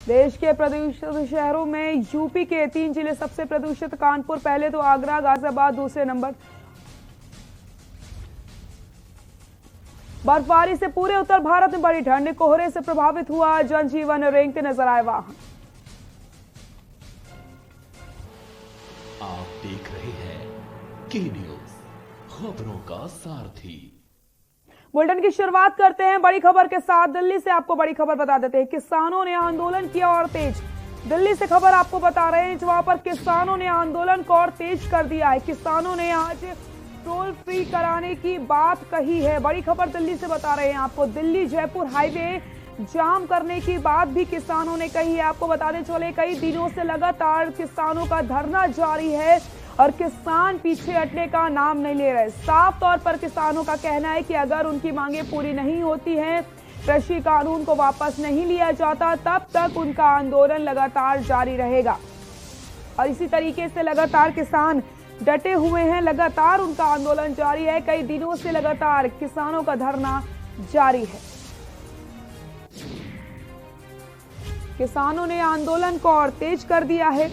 देश के प्रदूषित शहरों में यूपी के 3 जिले सबसे प्रदूषित। कानपुर पहले तो आगरा, गाजियाबाद दूसरे नंबर। बर्फबारी से पूरे उत्तर भारत में बड़ी ठंड। कोहरे से प्रभावित हुआ जनजीवन, रेंगते नजर आए वाहन। आप देख रहे हैं के न्यूज, खबरों का सारथी। बुलेटिन की शुरुआत करते हैं बड़ी खबर के साथ। दिल्ली से आपको बड़ी खबर बता देते हैं। किसानों ने आंदोलन किया और तेज। दिल्ली से खबर आपको बता रहे हैं, जहां पर किसानों ने आंदोलन को और तेज कर दिया है। किसानों ने आज टोल फ्री कराने की बात कही है। बड़ी खबर दिल्ली से बता रहे हैं आपको। दिल्ली जयपुर हाईवे जाम करने की बात भी किसानों ने कही है। आपको बताते चले, कई दिनों से लगातार किसानों का धरना जारी है और किसान पीछे हटने का नाम नहीं ले रहे। साफ तौर पर किसानों का कहना है कि अगर उनकी मांगे पूरी नहीं होती हैं, कृषि कानून को वापस नहीं लिया जाता, तब तक उनका आंदोलन लगातार जारी रहेगा। और इसी तरीके से लगातार किसान डटे हुए हैं। लगातार उनका आंदोलन जारी है। कई दिनों से लगातार किसानों का धरना जारी है। किसानों ने आंदोलन को और तेज कर दिया है।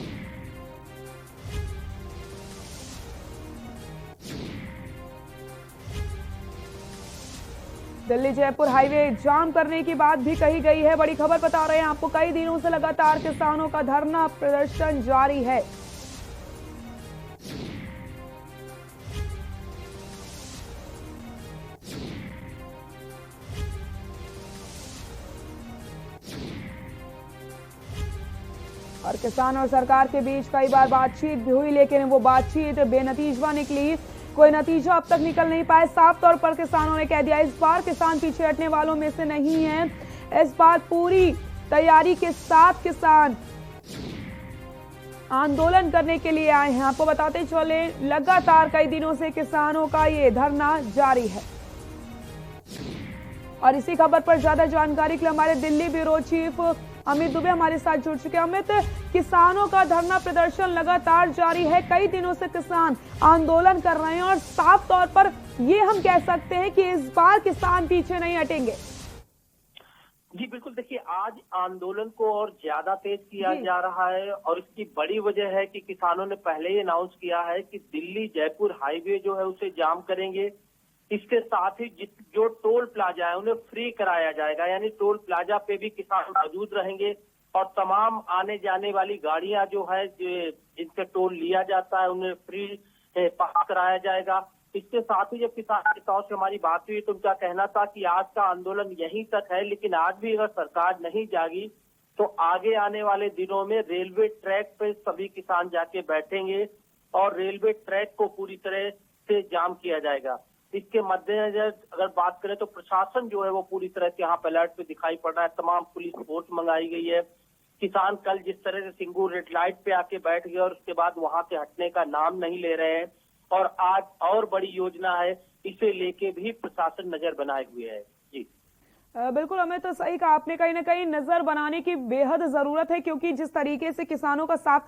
दिल्ली जयपुर हाईवे जाम करने की बात भी कही गई है। बड़ी खबर बता रहे हैं आपको। कई दिनों से लगातार किसानों का धरना प्रदर्शन जारी है। और किसान और सरकार के बीच कई बार बातचीत भी हुई, लेकिन वो बातचीत बेनतीजा निकली। कोई नतीजा अब तक निकल नहीं पाए। साफ तौर पर किसानों ने कह दिया, इस बार किसान पीछे हटने वालों में से नहीं है। इस बार पूरी तैयारी के साथ किसान आंदोलन करने के लिए आए हैं। आपको बताते चले, लगातार कई दिनों से किसानों का ये धरना जारी है। और इसी खबर पर ज्यादा जानकारी के लिए हमारे दिल्ली ब्यूरो चीफ अमित दुबे हमारे साथ जुड़ चुके हैं। अमित, किसानों का धरना प्रदर्शन लगातार जारी है। कई दिनों से किसान आंदोलन कर रहे हैं और साफ तौर पर ये हम कह सकते हैं कि इस बार किसान पीछे नहीं हटेंगे। जी बिल्कुल, देखिए आज आंदोलन को और ज्यादा तेज किया जा रहा है और इसकी बड़ी वजह है कि किसानों ने पहले ही अनाउंस किया है कि दिल्ली जयपुर हाईवे जो है उसे जाम करेंगे। इसके साथ ही जो टोल प्लाजा है उन्हें फ्री कराया जाएगा, यानी टोल प्लाजा पे भी किसान मौजूद रहेंगे और तमाम आने जाने वाली गाड़ियां जो है जिनसे टोल लिया जाता है उन्हें फ्री पास कराया जाएगा। इसके साथ ही जब किसान नेताओं से हमारी बात हुई तो उनका कहना था कि आज का आंदोलन यहीं तक है, लेकिन आज भी अगर सरकार नहीं जागी तो आगे आने वाले दिनों में रेलवे ट्रैक पे सभी किसान जाके बैठेंगे और रेलवे ट्रैक को पूरी तरह से जाम किया जाएगा। इसके मद्देनजर अगर बात करें तो प्रशासन जो है वो पूरी तरह से यहाँ पे अलर्ट पे दिखाई पड़ रहा है। तमाम पुलिस फोर्स मंगाई गई है। किसान कल जिस तरह से सिंगूर रेड लाइट पे आके बैठ गए और उसके बाद वहां से हटने का नाम नहीं ले रहे हैं और आज और बड़ी योजना है, इसे लेके भी प्रशासन नजर बनाए हुए है। जी बिल्कुल हमें तो सही कहा आपने, कहीं ना कहीं नजर बनाने की बेहद जरूरत है, क्योंकि जिस तरीके से किसानों का साफ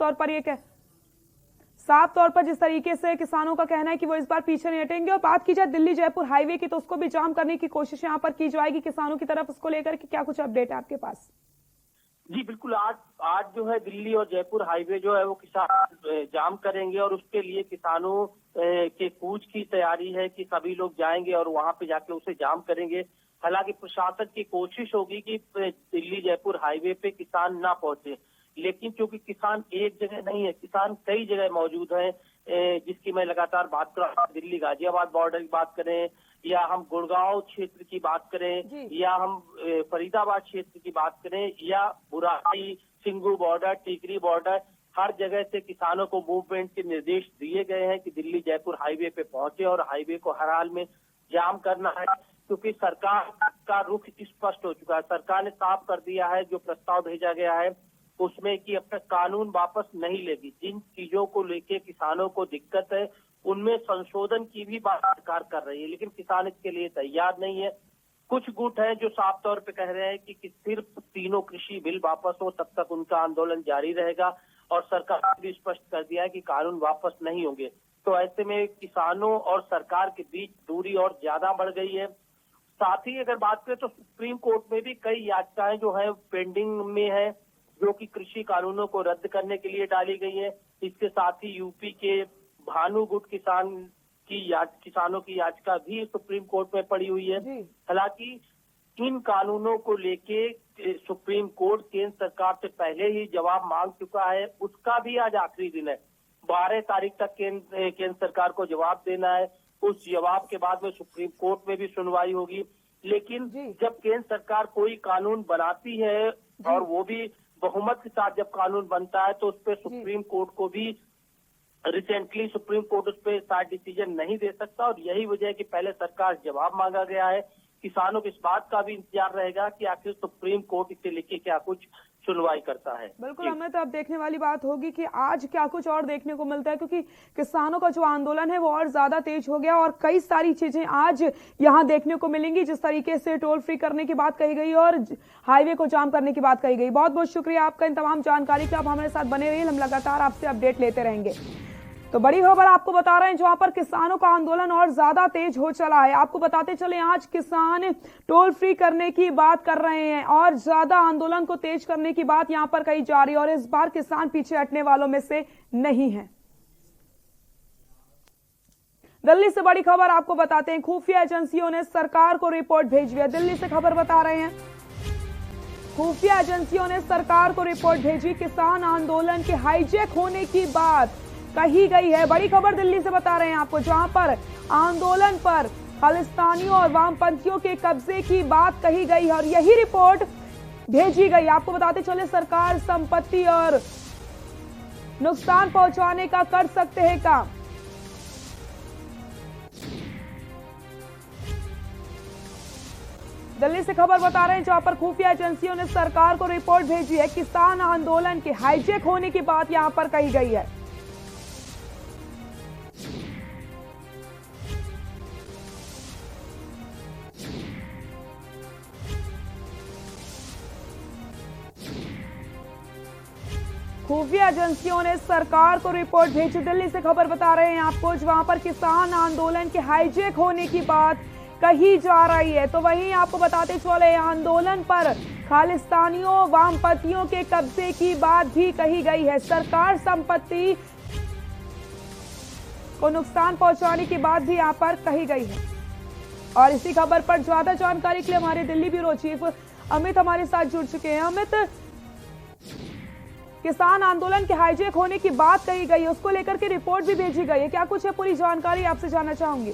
तौर पर जिस तरीके से किसानों का कहना है कि वो इस बार पीछे नहीं हटेंगे। और बात की जाए दिल्ली जयपुर हाईवे की तो उसको भी जाम करने की कोशिश यहाँ पर की जाएगी किसानों की तरफ। उसको लेकर के क्या कुछ अपडेट है आपके पास? जी बिल्कुल, आज जो है दिल्ली और जयपुर हाईवे जो है वो किसान जाम करेंगे और उसके लिए किसानों के कूच की तैयारी है कि सभी लोग जाएंगे और वहां पे जाके उसे जाम करेंगे। हालांकि प्रशासन की कोशिश होगी कि दिल्ली जयपुर हाईवे पे किसान ना पहुंचे, लेकिन क्योंकि किसान एक जगह नहीं है, किसान कई जगह मौजूद हैं, जिसकी मैं लगातार बात कर रहा हूँ। दिल्ली गाजियाबाद बॉर्डर की बात करें या हम गुड़गांव क्षेत्र की बात करें या हम फरीदाबाद क्षेत्र की बात करें या बुराई सिंगू बॉर्डर, टिकरी बॉर्डर, हर जगह से किसानों को मूवमेंट के निर्देश दिए गए हैं कि दिल्ली जयपुर हाईवे पे पहुंचे और हाईवे को हर हाल में जाम करना है, क्योंकि सरकार का रुख स्पष्ट हो चुका है। सरकार ने साफ कर दिया है, जो प्रस्ताव भेजा गया है उसमें कि अब तक कानून वापस नहीं लेगी। जिन चीजों को लेके किसानों को दिक्कत है उनमें संशोधन की भी बात सरकार कर रही है, लेकिन किसान इसके लिए तैयार नहीं है। कुछ गुट हैं जो साफ तौर पे कह रहे हैं कि सिर्फ तीनों कृषि बिल वापस हो तब तक उनका आंदोलन जारी रहेगा और सरकार ने भी स्पष्ट कर दिया है कि कानून वापस नहीं होंगे। तो ऐसे में किसानों और सरकार के बीच दूरी और ज्यादा बढ़ गई है। साथ ही अगर बात करें तो सुप्रीम कोर्ट में भी कई याचिकाएं जो है पेंडिंग में है जो कि कृषि कानूनों को रद्द करने के लिए डाली गई है। इसके साथ ही यूपी के भानु गुट किसानों की याचिका भी सुप्रीम कोर्ट में पड़ी हुई है। जी। हालांकि इन कानूनों को लेके सुप्रीम कोर्ट केंद्र सरकार से पहले ही जवाब मांग चुका है। उसका भी आज आखिरी दिन है। 12 तारीख तक केंद्र सरकार को जवाब देना है। उस जवाब के बाद में सुप्रीम कोर्ट में भी सुनवाई होगी। लेकिन जब केंद्र सरकार कोई कानून बनाती है और वो भी बहुमत के साथ जब कानून बनता है तो उस पर सुप्रीम कोर्ट को भी रिसेंटली सुप्रीम कोर्ट उस पर शायद डिसीजन नहीं दे सकता और यही वजह है कि पहले सरकार जवाब मांगा गया है। किसानों को इस बात का भी इंतजार रहेगा कि आखिर सुप्रीम कोर्ट इसे लेके क्या कुछ सुनवाई करता है। बिल्कुल, हमें तो अब देखने वाली बात होगी कि आज क्या कुछ और देखने को मिलता है, क्योंकि किसानों का जो आंदोलन है वो और ज्यादा तेज हो गया और कई सारी चीजें आज यहां देखने को मिलेंगी। जिस तरीके से टोल फ्री करने की बात कही गई और हाईवे को जाम करने की बात कही गई। बहुत बहुत शुक्रिया आपका इन तमाम जानकारी के लिए। आप हमारे साथ बने रहिए, हम लगातार आपसे अपडेट लेते रहेंगे। तो बड़ी खबर आपको बता रहे हैं जहां पर किसानों का आंदोलन और ज्यादा तेज हो चला है। आपको बताते चले आज किसान टोल फ्री करने की बात कर रहे हैं और ज्यादा आंदोलन को तेज करने की बात यहां पर कही जा रही है और इस बार किसान पीछे हटने वालों में से नहीं है। दिल्ली से बड़ी खबर आपको बताते हैं, खुफिया एजेंसियों ने सरकार को रिपोर्ट भेजी है। दिल्ली से खबर बता रहे हैं, खुफिया एजेंसियों ने सरकार को रिपोर्ट भेजी। किसान आंदोलन के हाईजैक होने की बात कही गई है। बड़ी खबर दिल्ली से बता रहे हैं आपको, जहां पर आंदोलन पर खालिस्तानियों और वामपंथियों के कब्जे की बात कही गई है और यही रिपोर्ट भेजी गई। आपको बताते चले, सरकार संपत्ति और नुकसान पहुंचाने का कर सकते हैं काम। दिल्ली से खबर बता रहे हैं जहां पर खुफिया एजेंसियों ने सरकार को रिपोर्ट भेजी है। किसान आंदोलन के हाईजैक होने की बात यहां पर कही गई है। खुफिया एजेंसियों ने सरकार को रिपोर्ट भेजी। दिल्ली से खबर बता रहे हैं आपको, वहां पर किसान आंदोलन के हाईजैक होने की बात कही जा रही है। तो वहीं आपको बताते चले, आंदोलन पर खालिस्तानियों वामपंथियों के कब्जे की बात भी कही गई है। सरकार संपत्ति को नुकसान पहुंचाने की बात भी यहां पर कही गई है। और इसी खबर पर ज्यादा जानकारी के लिए हमारे दिल्ली ब्यूरो चीफ अमित हमारे साथ जुड़ चुके हैं। अमित, किसान आंदोलन के हाईजैक होने की बात कही गई है, उसको लेकर के रिपोर्ट भी भेजी गई है, क्या कुछ है पूरी जानकारी आपसे जानना चाहूंगी।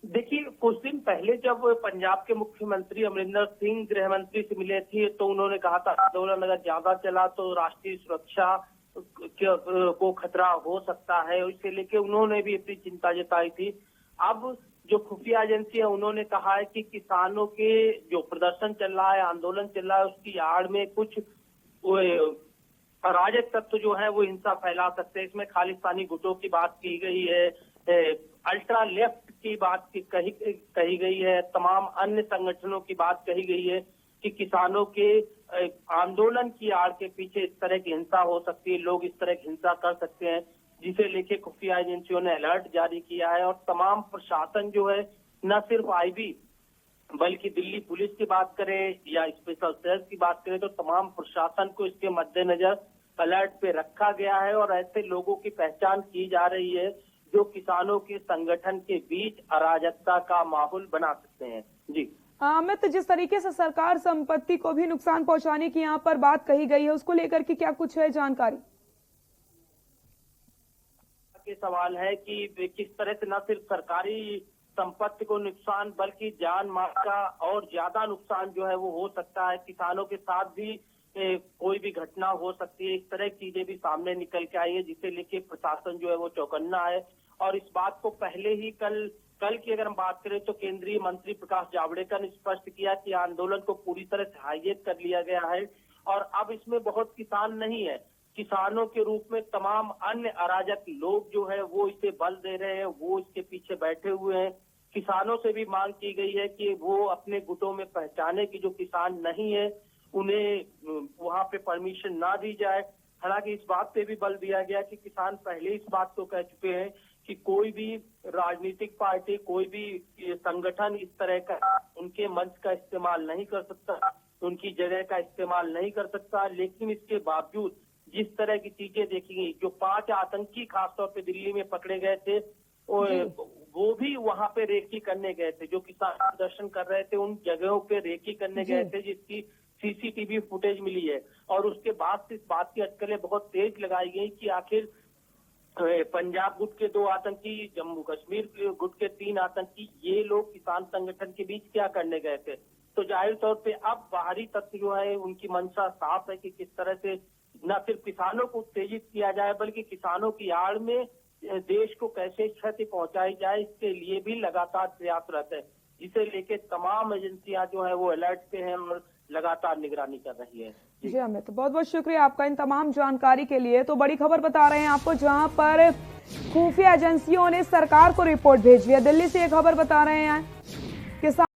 देखिए, कुछ दिन पहले जब पंजाब के मुख्यमंत्री अमरिंदर सिंह गृह मंत्री से मिले थे तो उन्होंने कहा था आंदोलन अगर ज्यादा चला तो राष्ट्रीय सुरक्षा को खतरा हो सकता है। इससे लेके उन्होंने भी अपनी चिंता जताई थी। अब जो खुफिया एजेंसी है उन्होंने कहा है कि किसानों के जो प्रदर्शन चल रहा है, आंदोलन चल रहा है, उसकी आड़ में कुछ अराजक तत्व जो है वो हिंसा फैला सकते हैं। इसमें खालिस्तानी गुटों की बात की गई है, अल्ट्रा लेफ्ट की बात कही गई है, तमाम अन्य संगठनों की बात कही गई है कि किसानों के आंदोलन की आड़ के पीछे इस तरह की हिंसा हो सकती है, लोग इस तरह की हिंसा कर सकते हैं, जिसे लेके खुफिया एजेंसियों ने अलर्ट जारी किया है। और तमाम प्रशासन जो है, न सिर्फ आईबी बल्कि दिल्ली पुलिस की बात करें या स्पेशल सेल्स की बात करें तो तमाम प्रशासन को इसके मद्देनजर अलर्ट पे रखा गया है और ऐसे लोगों की पहचान की जा रही है जो किसानों के संगठन के बीच अराजकता का माहौल बना सकते हैं। जी अमित, जिस तरीके से सरकार संपत्ति को भी नुकसान पहुंचाने की यहाँ पर बात कही गई है, उसको लेकर के क्या कुछ है जानकारी? के सवाल है कि किस तरह से न सिर्फ सरकारी संपत्ति को नुकसान बल्कि जान माल का और ज्यादा नुकसान जो है वो हो सकता है। किसानों के साथ भी कोई भी घटना हो सकती है। इस तरह की चीजें भी सामने निकल के आई है, जिसे लेके प्रशासन जो है वो चौकन्ना है। और इस बात को पहले ही कल की अगर हम बात करें तो केंद्रीय मंत्री प्रकाश जावड़ेकर ने स्पष्ट किया कि आंदोलन को पूरी तरह से हाईजैक कर लिया गया है और अब इसमें बहुत किसान नहीं है, किसानों के रूप में तमाम अन्य अराजक लोग जो है वो इसे बल दे रहे हैं, वो इसके पीछे बैठे हुए हैं। किसानों से भी मांग की गई है कि वो अपने गुटों में पहचाने कि जो किसान नहीं है उन्हें वहां पे परमिशन ना दी जाए। हालांकि इस बात पे भी बल दिया गया कि किसान पहले इस बात को कह चुके हैं कि कोई भी राजनीतिक पार्टी, कोई भी संगठन इस तरह का उनके मंच का इस्तेमाल नहीं कर सकता। उनकी जगह का इस्तेमाल नहीं कर सकता। लेकिन इसके बावजूद जिस तरह की चीजें देखी गई, जो 5 आतंकी खासतौर पे दिल्ली में पकड़े गए थे, वो भी वहां पे रेकी करने गए थे। जो किसान प्रदर्शन कर रहे थे उन जगहों पे रेकी करने गए थे, जिसकी सीसीटीवी फुटेज मिली है। और उसके बाद से इस बात की अटकलें बहुत तेज लगाई गई कि आखिर पंजाब गुट के 2 आतंकी, जम्मू कश्मीर गुट के 3 आतंकी, ये लोग किसान संगठन के बीच क्या करने गए थे। तो जाहिर तौर पे अब बाहरी तत्व जो है उनकी मंशा साफ है कि किस तरह से न सिर्फ किसानों को उत्तेजित किया जाए, बल्कि किसानों की आड़ में देश को कैसे क्षति पहुंचाई जाए, इसके लिए भी लगातार प्रयासरत है, जिसे लेके तमाम एजेंसियां जो है वो अलर्ट पे हैं और लगातार निगरानी कर रही है। जी अमित, तो बहुत बहुत शुक्रिया आपका इन तमाम जानकारी के लिए। तो बड़ी खबर बता रहे हैं आपको, जहां पर खुफिया एजेंसियों ने सरकार को रिपोर्ट भेजी है। दिल्ली से ये खबर बता रहे हैं किसान